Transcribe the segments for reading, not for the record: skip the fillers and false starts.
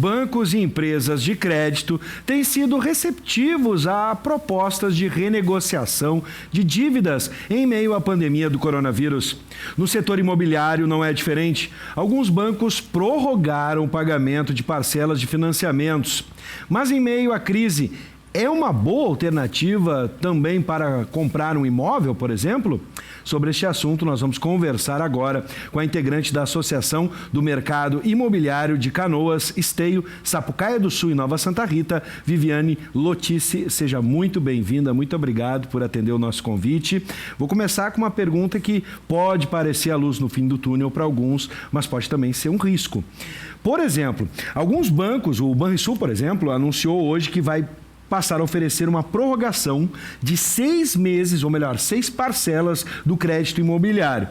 bancos e empresas de crédito têm sido receptivos a propostas de renegociação de dívidas em meio à pandemia do coronavírus. No setor imobiliário não é diferente. Alguns bancos prorrogaram o pagamento de parcelas de financiamentos. Mas em meio à crise, é uma boa alternativa também para comprar um imóvel, por exemplo? Sobre este assunto, nós vamos conversar agora com a integrante da Associação do Mercado Imobiliário de Canoas, Esteio, Sapucaia do Sul e Nova Santa Rita, Viviane Lotice. Seja muito bem-vinda, muito obrigado por atender o nosso convite. Vou começar com uma pergunta que pode parecer a luz no fim do túnel para alguns, mas pode também ser um risco. Por exemplo, alguns bancos, o Banrisul, por exemplo, anunciou hoje que vai passar a oferecer uma prorrogação de 6 meses, ou melhor, 6 parcelas do crédito imobiliário.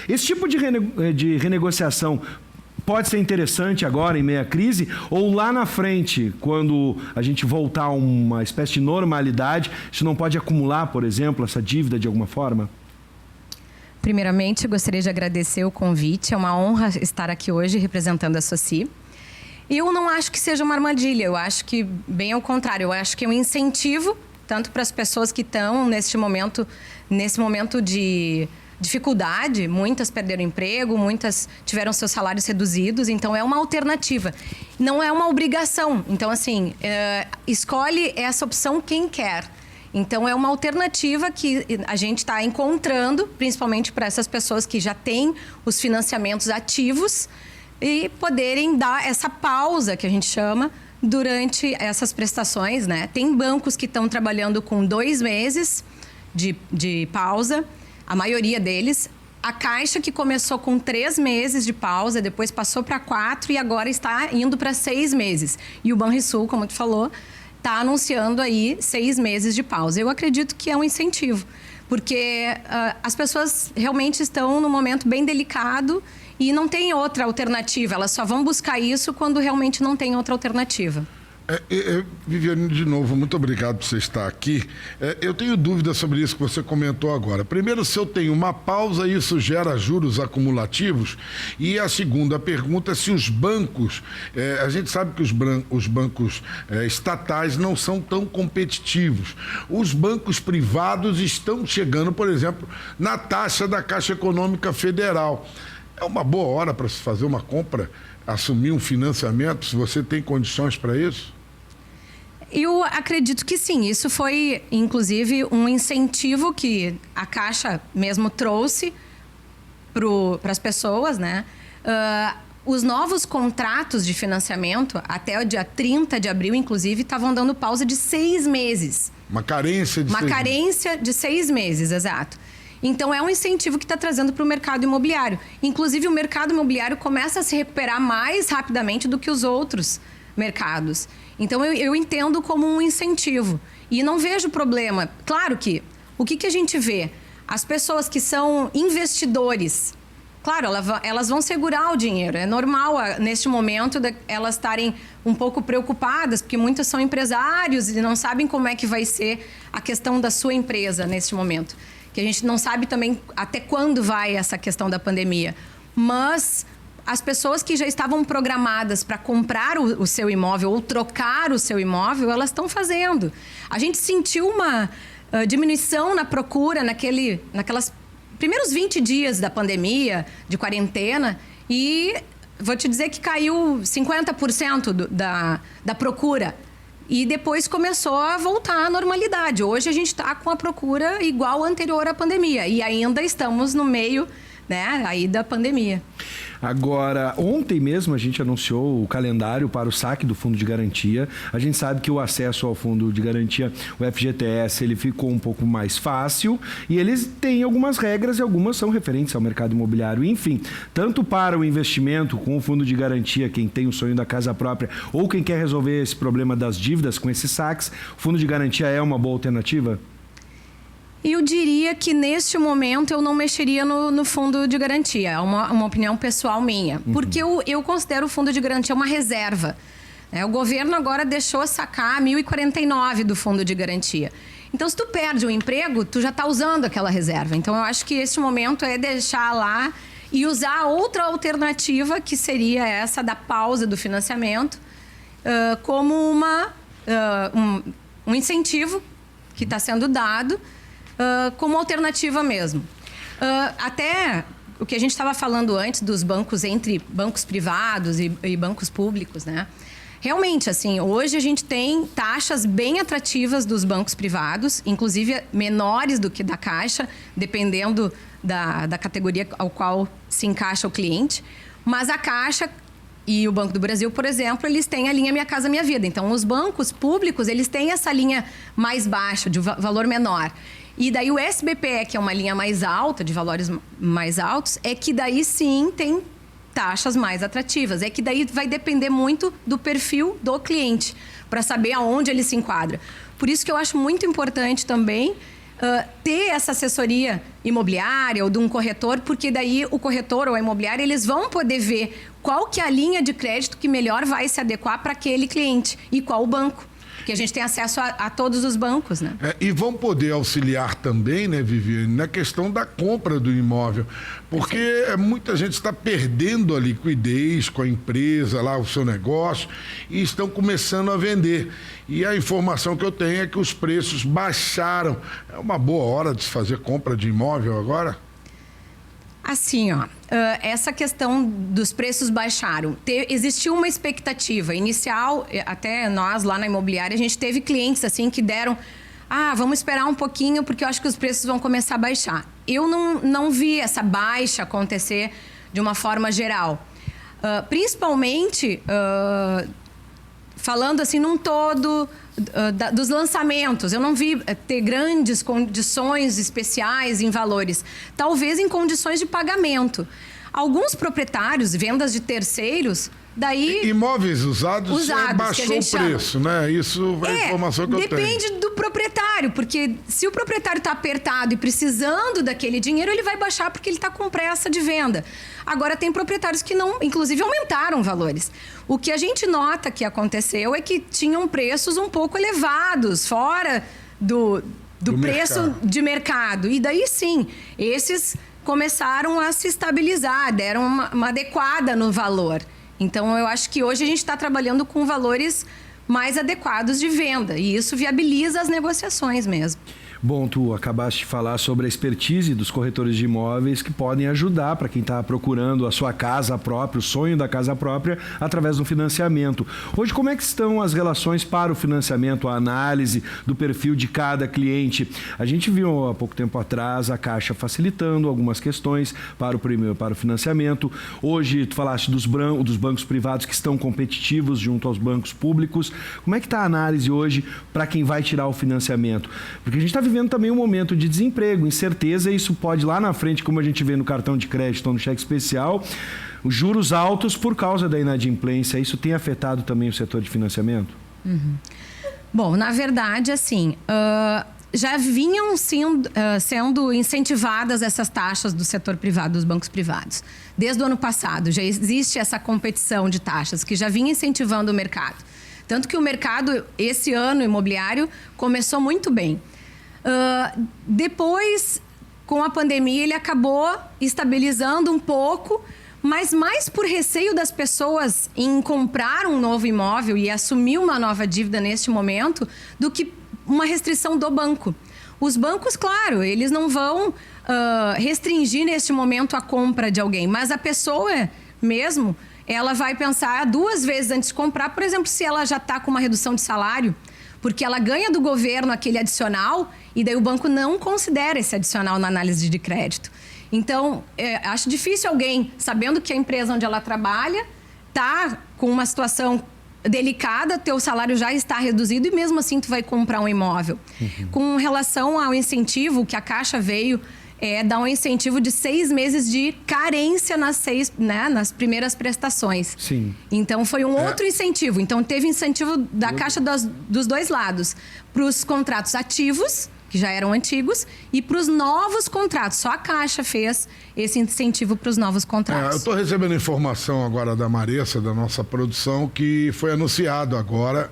Esse tipo de renegociação pode ser interessante agora, em meio à crise, ou lá na frente, quando a gente voltar a uma espécie de normalidade, isso não pode acumular, por exemplo, essa dívida de alguma forma? Primeiramente, eu gostaria de agradecer o convite. É uma honra estar aqui hoje representando a Soci. Eu não acho que seja uma armadilha, eu acho que, bem ao contrário, eu acho que é um incentivo, tanto para as pessoas que estão nesse momento de dificuldade, muitas perderam emprego, muitas tiveram seus salários reduzidos, então é uma alternativa, não é uma obrigação. Então, assim, escolhe essa opção quem quer. Então, é uma alternativa que a gente está encontrando, principalmente para essas pessoas que já têm os financiamentos ativos, e poderem dar essa pausa, que a gente chama, durante essas prestações, né? Tem bancos que estão trabalhando com 2 meses de pausa, a maioria deles. A Caixa, que começou com 3 meses de pausa, depois passou para 4 e agora está indo para 6 meses. E o Banrisul, como tu falou, está anunciando aí 6 meses de pausa. Eu acredito que é um incentivo, porque as pessoas realmente estão num momento bem delicado e não tem outra alternativa. Elas só vão buscar isso quando realmente não tem outra alternativa. Viviane, de novo, muito obrigado por você estar aqui. Eu tenho dúvidas sobre isso que você comentou agora. Primeiro, se eu tenho uma pausa, isso gera juros acumulativos? E a segunda pergunta é se os bancos... a gente sabe que os bancos estatais não são tão competitivos. Os bancos privados estão chegando, por exemplo, na taxa da Caixa Econômica Federal. É uma boa hora para se fazer uma compra, assumir um financiamento, se você tem condições para isso? Eu acredito que sim. Isso foi, inclusive, um incentivo que a Caixa mesmo trouxe para as pessoas, né? Os novos contratos de financiamento, até o dia 30 de abril, inclusive, estavam dando pausa de 6 meses. Uma carência de 6 meses. Uma carência de 6 meses, exato. Então, é um incentivo que está trazendo para o mercado imobiliário. Inclusive, o mercado imobiliário começa a se recuperar mais rapidamente do que os outros mercados. Então, eu entendo como um incentivo. E não vejo problema. Claro que, o que a gente vê? As pessoas que são investidores, claro, elas vão segurar o dinheiro. É normal, neste momento, elas estarem um pouco preocupadas, porque muitas são empresários e não sabem como é que vai ser a questão da sua empresa neste momento. Que a gente não sabe também até quando vai essa questão da pandemia. Mas as pessoas que já estavam programadas para comprar o seu imóvel ou trocar o seu imóvel, elas estão fazendo. A gente sentiu uma diminuição na procura naquelas primeiros 20 dias da pandemia, de quarentena, e vou te dizer que caiu 50% da procura. E depois começou a voltar à normalidade. Hoje a gente está com a procura igual anterior à pandemia. E ainda estamos no meio, né, aí da pandemia. Agora, ontem mesmo a gente anunciou o calendário para o saque do Fundo de Garantia. A gente sabe que o acesso ao Fundo de Garantia, o FGTS, ele ficou um pouco mais fácil e eles têm algumas regras e algumas são referentes ao mercado imobiliário. Enfim, tanto para o investimento com o Fundo de Garantia, quem tem o sonho da casa própria ou quem quer resolver esse problema das dívidas com esses saques, o Fundo de Garantia é uma boa alternativa? Eu diria que, neste momento, eu não mexeria no fundo de garantia. É uma opinião pessoal minha. Porque eu considero o fundo de garantia uma reserva. O governo agora deixou sacar 1.049 do fundo de garantia. Então, se tu perde o emprego, tu já está usando aquela reserva. Então, eu acho que esse momento é deixar lá e usar outra alternativa, que seria essa da pausa do financiamento. como um incentivo que está sendo dado como alternativa mesmo. Até o que a gente estava falando antes dos bancos entre bancos privados e bancos públicos, né? Realmente, assim, hoje a gente tem taxas bem atrativas dos bancos privados, inclusive menores do que da Caixa, dependendo da categoria ao qual se encaixa o cliente. Mas a Caixa e o Banco do Brasil, por exemplo, eles têm a linha Minha Casa Minha Vida. Então, os bancos públicos, eles têm essa linha mais baixa, de valor menor. E daí o SBPE, que é uma linha mais alta, de valores mais altos, é que daí sim tem taxas mais atrativas. É que daí vai depender muito do perfil do cliente, para saber aonde ele se enquadra. Por isso que eu acho muito importante também ter essa assessoria imobiliária ou de um corretor, porque daí o corretor ou a imobiliária, eles vão poder ver qual que é a linha de crédito que melhor vai se adequar para aquele cliente e qual o banco. Porque a gente tem acesso a todos os bancos, né? E vão poder auxiliar também, né, Viviane, na questão da compra do imóvel. Porque muita gente está perdendo a liquidez com a empresa, lá o seu negócio, e estão começando a vender. E a informação que eu tenho é que os preços baixaram. É uma boa hora de se fazer compra de imóvel agora? Assim, essa questão dos preços baixaram. Existiu uma expectativa inicial, até nós lá na imobiliária, a gente teve clientes assim que deram, vamos esperar um pouquinho porque eu acho que os preços vão começar a baixar. Eu não vi essa baixa acontecer de uma forma geral. Principalmente, falando assim num todo dos lançamentos, eu não vi ter grandes condições especiais em valores, talvez em condições de pagamento. Alguns proprietários, vendas de terceiros, daí... Imóveis usados baixou o preço, né? Isso é a informação que eu tenho. Depende do proprietário, porque se o proprietário está apertado e precisando daquele dinheiro, ele vai baixar porque ele está com pressa de venda. Agora, tem proprietários que não, inclusive, aumentaram valores. O que a gente nota que aconteceu é que tinham preços um pouco elevados, fora do preço de mercado. E daí, sim, esses começaram a se estabilizar, deram uma adequada no valor. Então, eu acho que hoje a gente está trabalhando com valores mais adequados de venda. E isso viabiliza as negociações mesmo. Bom, tu acabaste de falar sobre a expertise dos corretores de imóveis que podem ajudar para quem está procurando a sua casa própria, o sonho da casa própria, através do financiamento. Hoje, como é que estão as relações para o financiamento, a análise do perfil de cada cliente? A gente viu há pouco tempo atrás a Caixa facilitando algumas questões para o financiamento. Hoje, tu falaste dos bancos privados que estão competitivos junto aos bancos públicos. Como é que está a análise hoje para quem vai tirar o financiamento? Porque a gente está vivendo também um momento de desemprego, incerteza, e isso pode lá na frente, como a gente vê no cartão de crédito ou no cheque especial, os juros altos por causa da inadimplência. Isso tem afetado também o setor de financiamento? Bom, na verdade, assim, já vinham sendo incentivadas essas taxas do setor privado, dos bancos privados. Desde o ano passado, já existe essa competição de taxas que já vinha incentivando o mercado. Tanto que o mercado, esse ano imobiliário, começou muito bem. Depois, com a pandemia, ele acabou estabilizando um pouco, mas mais por receio das pessoas em comprar um novo imóvel e assumir uma nova dívida neste momento, do que uma restrição do banco. Os bancos, claro, eles não vão restringir neste momento a compra de alguém, mas a pessoa mesmo, ela vai pensar 2 vezes antes de comprar, por exemplo, se ela já está com uma redução de salário, porque ela ganha do governo aquele adicional e daí o banco não considera esse adicional na análise de crédito. Então, acho difícil alguém, sabendo que a empresa onde ela trabalha está com uma situação delicada, teu salário já está reduzido e mesmo assim tu vai comprar um imóvel. Com relação ao incentivo, que a Caixa veio dar um incentivo de 6 meses de carência nas primeiras prestações. Sim. Então, foi um outro incentivo. Então, teve incentivo da Caixa dos dois lados. Para os contratos ativos, que já eram antigos, e para os novos contratos. Só a Caixa fez esse incentivo para os novos contratos. Eu estou recebendo informação agora da Maressa, da nossa produção, que foi anunciado agora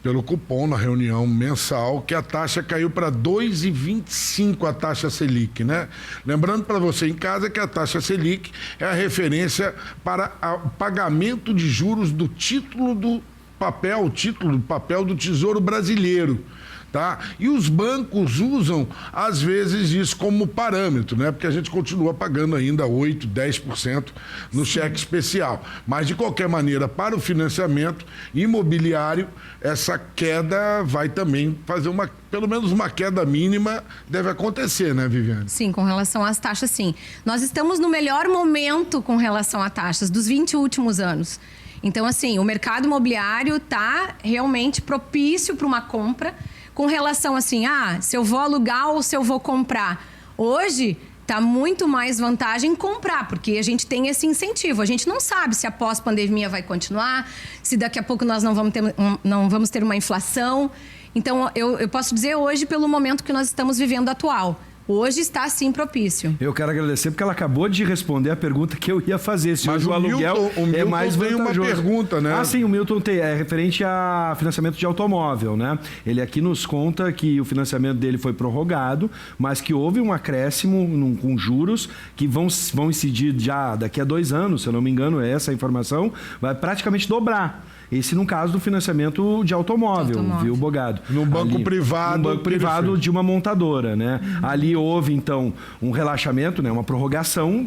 pelo cupom na reunião mensal, que a taxa caiu para 2,25 a taxa Selic, né? Lembrando para você em casa que a taxa Selic é a referência para o pagamento de juros do título papel, o título do papel do Tesouro Brasileiro. Tá? E os bancos usam, às vezes, isso como parâmetro, né? Porque a gente continua pagando ainda 8%, 10% no cheque especial. Mas, de qualquer maneira, para o financiamento imobiliário, essa queda vai também fazer pelo menos uma queda mínima deve acontecer, né, Viviane? Sim, com relação às taxas, sim. Nós estamos no melhor momento com relação a taxas dos 20 últimos anos. Então, assim, o mercado imobiliário está realmente propício para uma compra. Com relação assim, se eu vou alugar ou se eu vou comprar. Hoje, está muito mais vantagem comprar, porque a gente tem esse incentivo. A gente não sabe se a pós-pandemia vai continuar, se daqui a pouco nós não vamos ter uma inflação. Então, eu posso dizer hoje, pelo momento que nós estamos vivendo atual. Hoje está, sim, propício. Eu quero agradecer porque ela acabou de responder a pergunta que eu ia fazer. Se mas hoje o aluguel é mais vantajoso. Tem uma pergunta, né? Sim, o Milton é referente a financiamento de automóvel, né? Ele aqui nos conta que o financiamento dele foi prorrogado, mas que houve um acréscimo com juros que vão incidir já daqui a 2 anos, se eu não me engano, essa informação, vai praticamente dobrar. Esse no caso do financiamento de automóvel. Viu, Bogado? Num banco privado. Num banco privado de uma montadora, né? Ali houve, então, um relaxamento, né? Uma prorrogação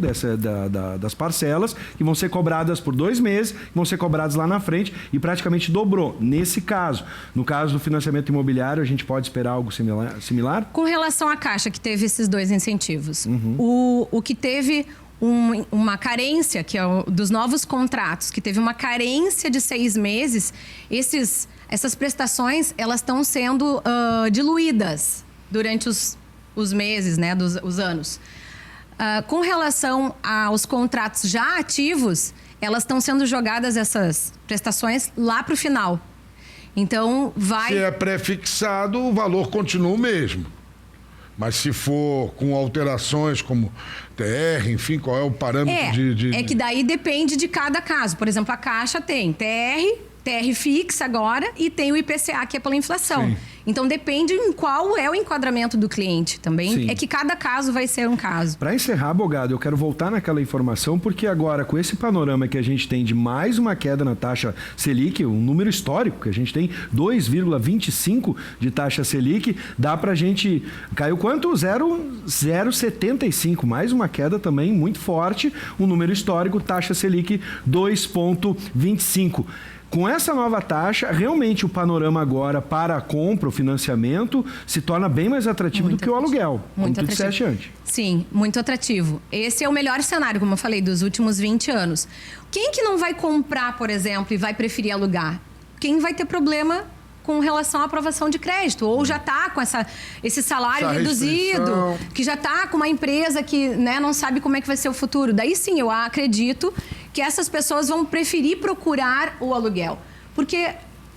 das parcelas, que vão ser cobradas por 2 meses, que vão ser cobradas lá na frente, e praticamente dobrou. Nesse caso, no caso do financiamento imobiliário, a gente pode esperar algo similar? Com relação à Caixa, que teve esses 2 incentivos, o que teve uma carência, que é dos novos contratos, que teve uma carência de 6 meses, essas prestações, elas estão sendo diluídas durante os meses, né, os anos. Com relação aos contratos já ativos, elas estão sendo jogadas, essas prestações, lá para o final. Então, Se é pré-fixado, o valor continua o mesmo. Mas se for com alterações como TR, enfim, qual é o parâmetro de... É que daí depende de cada caso. Por exemplo, a Caixa tem TR fixa agora e tem o IPCA, que é pela inflação. Sim. Então, depende em qual é o enquadramento do cliente também. Sim. É que cada caso vai ser um caso. Para encerrar, Bogado, eu quero voltar naquela informação, porque agora, com esse panorama que a gente tem de mais uma queda na taxa Selic, um número histórico, que a gente tem 2,25 de taxa Selic, dá para a gente... Caiu quanto? 0,75. Mais uma queda também muito forte, um número histórico, taxa Selic 2,25. Com essa nova taxa, realmente o panorama agora para a compra, o financiamento, se torna bem mais atrativo do que o aluguel, como tu disseste antes. Sim, muito atrativo. Esse é o melhor cenário, como eu falei, dos últimos 20 anos. Quem que não vai comprar, por exemplo, e vai preferir alugar? Quem vai ter problema com relação à aprovação de crédito, ou já está com esse salário reduzido, que já está com uma empresa que, né, não sabe como é que vai ser o futuro. Daí sim, eu acredito que essas pessoas vão preferir procurar o aluguel. Porque,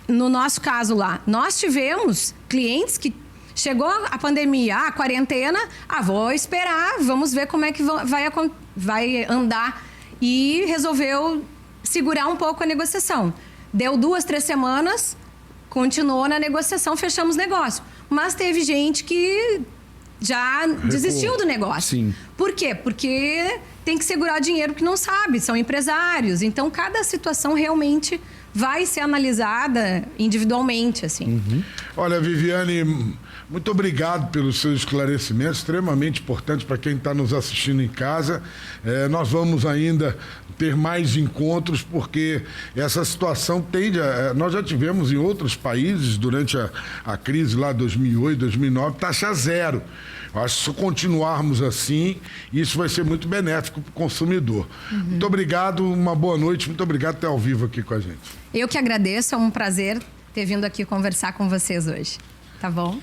no nosso caso lá, nós tivemos clientes que chegou a pandemia, a quarentena, vou esperar, vamos ver como é que vai andar. E resolveu segurar um pouco a negociação. Deu 2, 3 semanas, continuou na negociação, fechamos negócio. Mas teve gente que já desistiu do negócio. Sim. Por quê? Porque tem que segurar dinheiro que não sabe, são empresários. Então, cada situação realmente vai ser analisada individualmente, assim. Olha, Viviane, muito obrigado pelos seus esclarecimentos, extremamente importantes para quem está nos assistindo em casa. Nós vamos ainda ter mais encontros, porque essa situação tende a... Nós já tivemos em outros países, durante a crise lá 2008, 2009, taxa zero. Eu acho que se continuarmos assim, isso vai ser muito benéfico para o consumidor. Muito obrigado, uma boa noite, muito obrigado por estar ao vivo aqui com a gente. Eu que agradeço, é um prazer ter vindo aqui conversar com vocês hoje. Tá bom?